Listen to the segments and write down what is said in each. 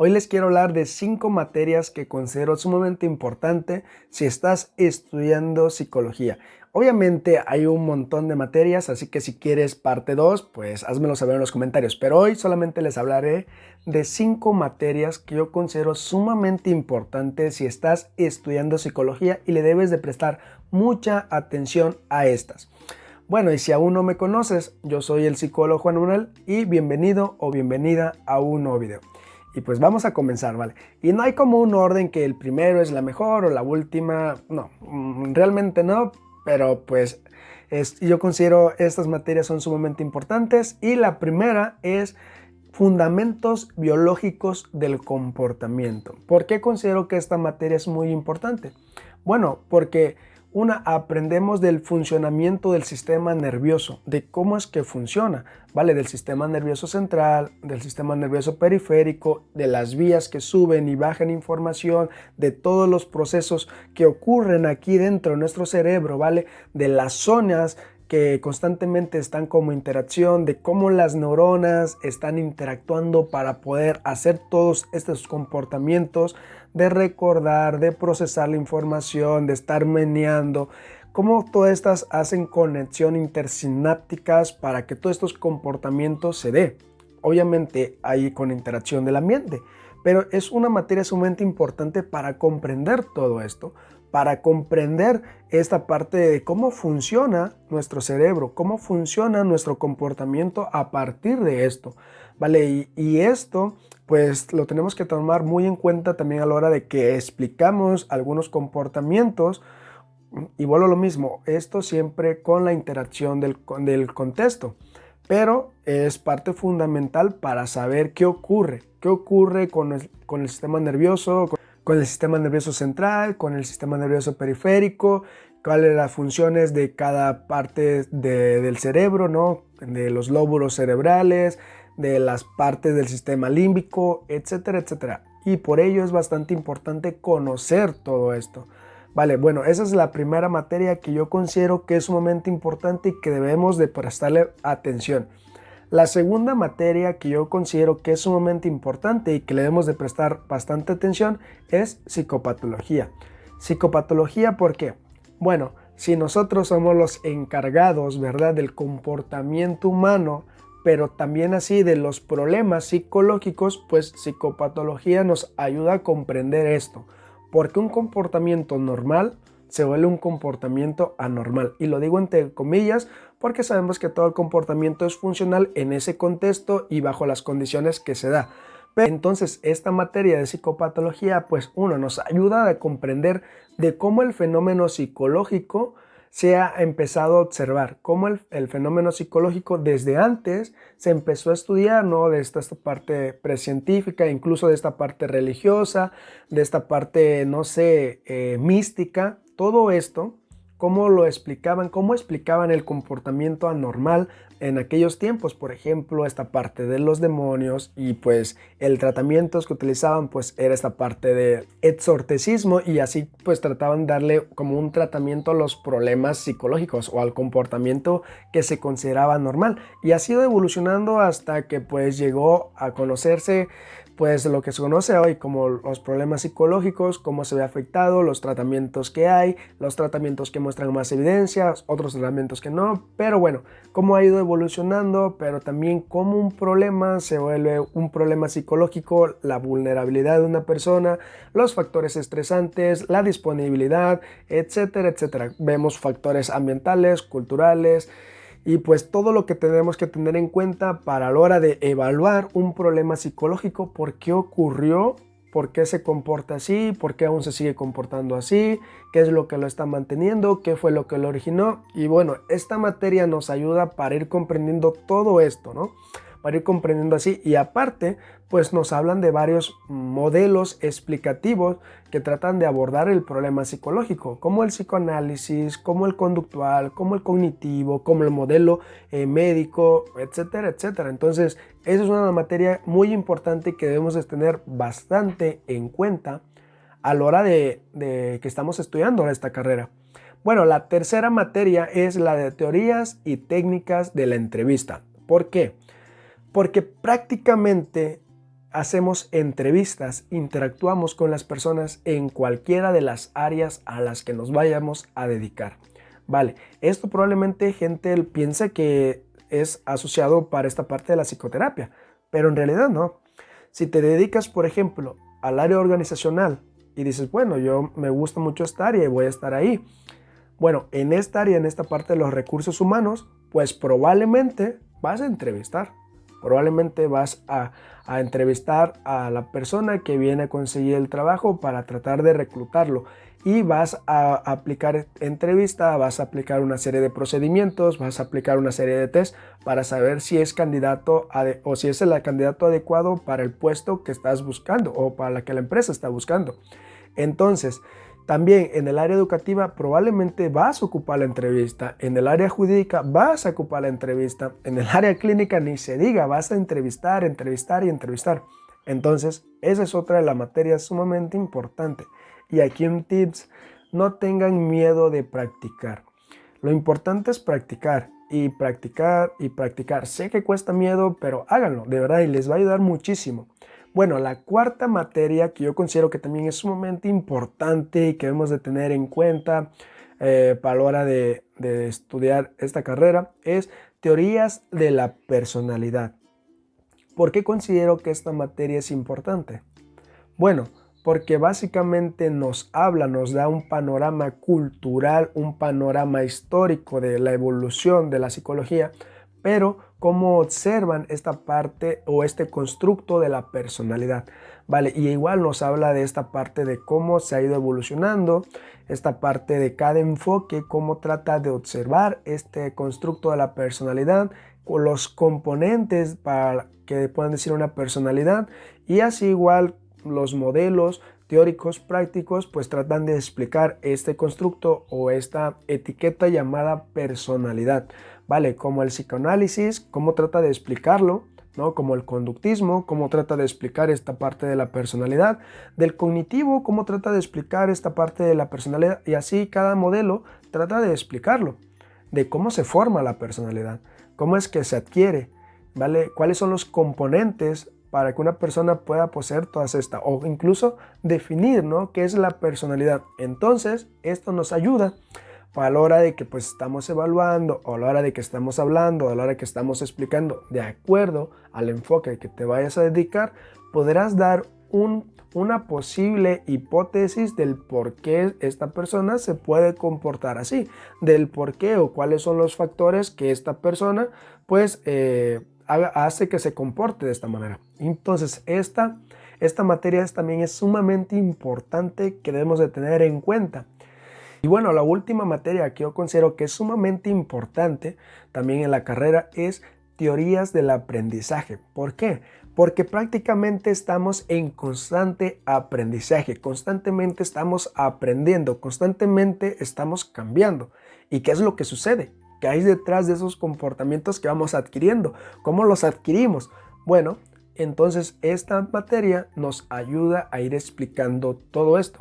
Hoy les quiero hablar de 5 materias que considero sumamente importante si estás estudiando psicología. Obviamente hay un montón de materias, así que si quieres parte 2, pues házmelo saber en los comentarios. Pero hoy solamente les hablaré de 5 materias que yo considero sumamente importantes si estás estudiando psicología y le debes de prestar mucha atención a estas. Bueno, y si aún no me conoces, yo soy el psicólogo Juan Manuel y bienvenido o bienvenida a un nuevo video. Y pues vamos a comenzar, ¿vale? Y no hay como un orden que el primero es la mejor o la última, no, realmente no, pero pues yo considero estas materias son sumamente importantes y la primera es Fundamentos biológicos del comportamiento. ¿Por qué considero que esta materia es muy importante? Bueno, porque aprendemos del funcionamiento del sistema nervioso, de cómo es que funciona, ¿vale? Del sistema nervioso central, del sistema nervioso periférico, de las vías que suben y bajan información, de todos los procesos que ocurren aquí dentro de nuestro cerebro, ¿vale? De las zonas que constantemente están como interacción, de cómo las neuronas están interactuando para poder hacer todos estos comportamientos de recordar, de procesar la información, de estar meneando, cómo todas estas hacen conexión intersinápticas para que todos estos comportamientos se dé. Obviamente hay con interacción del ambiente, pero es una materia sumamente importante para comprender todo esto, para comprender esta parte de cómo funciona nuestro cerebro, cómo funciona nuestro comportamiento a partir de esto, ¿vale? Y esto pues lo tenemos que tomar muy en cuenta también a la hora de que explicamos algunos comportamientos. Y vuelvo a lo mismo, esto siempre con la interacción del contexto, pero es parte fundamental para saber qué ocurre con el sistema nervioso, con el sistema nervioso central, con el sistema nervioso periférico, cuáles son las funciones de cada parte del cerebro, ¿no? De los lóbulos cerebrales, de las partes del sistema límbico, etcétera, etcétera. Y por ello es bastante importante conocer todo esto. Vale, bueno, esa es la primera materia que yo considero que es sumamente importante y que debemos de prestarle atención. La segunda materia que yo considero que es sumamente importante y que le debemos de prestar bastante atención es psicopatología. Psicopatología, ¿por qué? Bueno, si nosotros somos los encargados, ¿verdad?, del comportamiento humano, pero también así de los problemas psicológicos, pues psicopatología nos ayuda a comprender esto. Porque un comportamiento normal se vuelve un comportamiento anormal. Y lo digo entre comillas porque sabemos que todo el comportamiento es funcional en ese contexto y bajo las condiciones que se da. Pero entonces esta materia de psicopatología pues nos ayuda a comprender de cómo el fenómeno psicológico se ha empezado a observar, cómo el fenómeno psicológico desde antes se empezó a estudiar, ¿no? De esta parte precientífica, incluso de esta parte religiosa, de esta parte, no sé, mística, todo esto, cómo explicaban el comportamiento anormal en aquellos tiempos, por ejemplo, esta parte de los demonios y pues el tratamiento que utilizaban pues era esta parte de exorcismo y así pues trataban de darle como un tratamiento a los problemas psicológicos o al comportamiento que se consideraba normal y ha sido evolucionando hasta que pues llegó a conocerse pues lo que se conoce hoy como los problemas psicológicos, cómo se ve afectado, los tratamientos que hay, los tratamientos que muestran más evidencias, otros tratamientos que no, pero bueno, cómo ha ido evolucionando, pero también cómo un problema se vuelve un problema psicológico, la vulnerabilidad de una persona, los factores estresantes, la disponibilidad, etcétera, etcétera. Vemos factores ambientales, culturales, y pues todo lo que tenemos que tener en cuenta para la hora de evaluar un problema psicológico, por qué ocurrió, por qué se comporta así, por qué aún se sigue comportando así, qué es lo que lo está manteniendo, qué fue lo que lo originó. Y bueno, esta materia nos ayuda para ir comprendiendo todo esto, ¿no? Para ir comprendiendo así y aparte pues nos hablan de varios modelos explicativos que tratan de abordar el problema psicológico, como el psicoanálisis, como el conductual, como el cognitivo, como el modelo médico, etcétera, etcétera. Entonces, esa es una materia muy importante que debemos de tener bastante en cuenta a la hora de que estamos estudiando esta carrera. Bueno, la tercera materia es la de teorías y técnicas de la entrevista. ¿Por qué? Porque prácticamente hacemos entrevistas, interactuamos con las personas en cualquiera de las áreas a las que nos vayamos a dedicar. Vale, esto probablemente gente piense que es asociado para esta parte de la psicoterapia, pero en realidad no. Si te dedicas, por ejemplo, al área organizacional y dices, bueno, yo me gusta mucho esta área y voy a estar ahí. Bueno, en esta área, en esta parte de los recursos humanos, pues probablemente vas a entrevistar. Probablemente vas a entrevistar a la persona que viene a conseguir el trabajo para tratar de reclutarlo. Y vas a aplicar entrevista, vas a aplicar una serie de procedimientos, vas a aplicar una serie de test para saber si es candidato o si es el candidato adecuado para el puesto que estás buscando o para la que la empresa está buscando. Entonces, también en el área educativa probablemente vas a ocupar la entrevista, en el área jurídica vas a ocupar la entrevista, en el área clínica ni se diga, vas a entrevistar. Entonces, esa es otra de las materias sumamente importante. Y aquí un tips, no tengan miedo de practicar. Lo importante es practicar y practicar y practicar. Sé que cuesta miedo, pero háganlo, de verdad, y les va a ayudar muchísimo. Bueno, la cuarta materia que yo considero que también es sumamente importante y que debemos de tener en cuenta para la hora de estudiar esta carrera es teorías de la personalidad. ¿Por qué considero que esta materia es importante? Bueno, porque básicamente nos da un panorama cultural, un panorama histórico de la evolución de la psicología, pero cómo observan esta parte o este constructo de la personalidad, ¿vale? Y igual nos habla de esta parte de cómo se ha ido evolucionando, esta parte de cada enfoque, cómo trata de observar este constructo de la personalidad, con los componentes para que puedan decir una personalidad, y así igual los modelos teóricos prácticos pues tratan de explicar este constructo o esta etiqueta llamada personalidad, ¿vale? Como el psicoanálisis, cómo trata de explicarlo, ¿no? Como el conductismo, cómo trata de explicar esta parte de la personalidad, del cognitivo, cómo trata de explicar esta parte de la personalidad, y así cada modelo trata de explicarlo, de cómo se forma la personalidad, cómo es que se adquiere, ¿vale? Cuáles son los componentes para que una persona pueda poseer todas estas, o incluso definir, ¿no?, qué es la personalidad. Entonces, esto nos ayuda a la hora de que pues estamos evaluando, o a la hora de que estamos hablando, o a la hora de que estamos explicando, de acuerdo al enfoque que te vayas a dedicar, podrás dar una posible hipótesis del por qué esta persona se puede comportar así, del por qué o cuáles son los factores que esta persona pues hace que se comporte de esta manera. Entonces esta materia también es sumamente importante que debemos de tener en cuenta. Y bueno, la última materia que yo considero que es sumamente importante también en la carrera es teorías del aprendizaje. ¿Por qué? Porque prácticamente estamos en constante aprendizaje, constantemente estamos aprendiendo, constantemente estamos cambiando. ¿Y qué es lo que sucede? ¿Qué hay detrás de esos comportamientos que vamos adquiriendo? ¿Cómo los adquirimos? Bueno, entonces esta materia nos ayuda a ir explicando todo esto.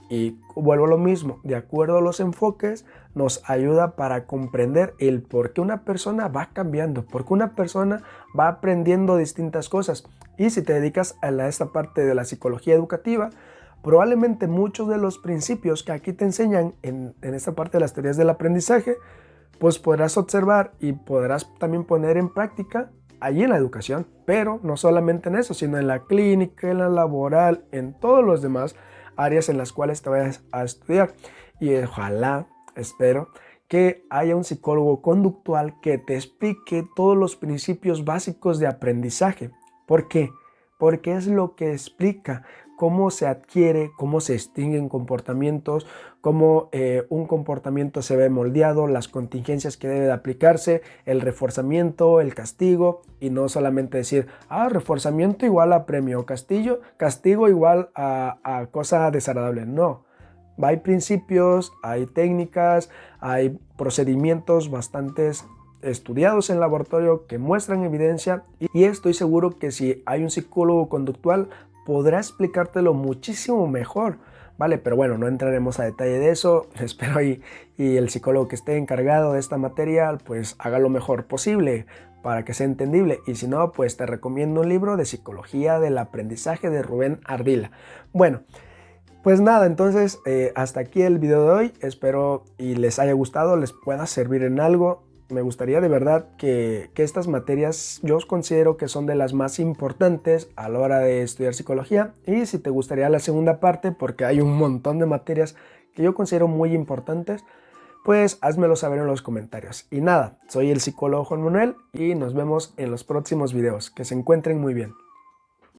Y vuelvo a lo mismo, de acuerdo a los enfoques, nos ayuda para comprender el por qué una persona va cambiando, por qué una persona va aprendiendo distintas cosas. Y si te dedicas a esta parte de la psicología educativa, probablemente muchos de los principios que aquí te enseñan en esta parte de las teorías del aprendizaje, pues podrás observar y podrás también poner en práctica allí en la educación, pero no solamente en eso, sino en la clínica, en la laboral, en todos los demás áreas en las cuales te vayas a estudiar. Y ojalá, espero, que haya un psicólogo conductual que te explique todos los principios básicos de aprendizaje. ¿Por qué? Porque es lo que explica cómo se adquiere, cómo se extinguen comportamientos, cómo un comportamiento se ve moldeado, las contingencias que debe de aplicarse, el reforzamiento, el castigo, y no solamente decir, reforzamiento igual a premio, castigo igual a cosa desagradable. No, hay principios, hay técnicas, hay procedimientos bastantes estudiados en laboratorio que muestran evidencia, y estoy seguro que si hay un psicólogo conductual podrá explicártelo muchísimo mejor, ¿vale? Pero bueno, no entraremos a detalle de eso. Espero y el psicólogo que esté encargado de esta materia pues haga lo mejor posible para que sea entendible, y si no, pues te recomiendo un libro de psicología del aprendizaje de Rubén Ardila. Bueno, pues nada, entonces hasta aquí el video de hoy, espero y les haya gustado, les pueda servir en algo. Me gustaría de verdad que estas materias yo considero que son de las más importantes a la hora de estudiar psicología, y si te gustaría la segunda parte, porque hay un montón de materias que yo considero muy importantes, pues házmelo saber en los comentarios. Y nada, soy el psicólogo Juan Manuel y nos vemos en los próximos videos. Que se encuentren muy bien.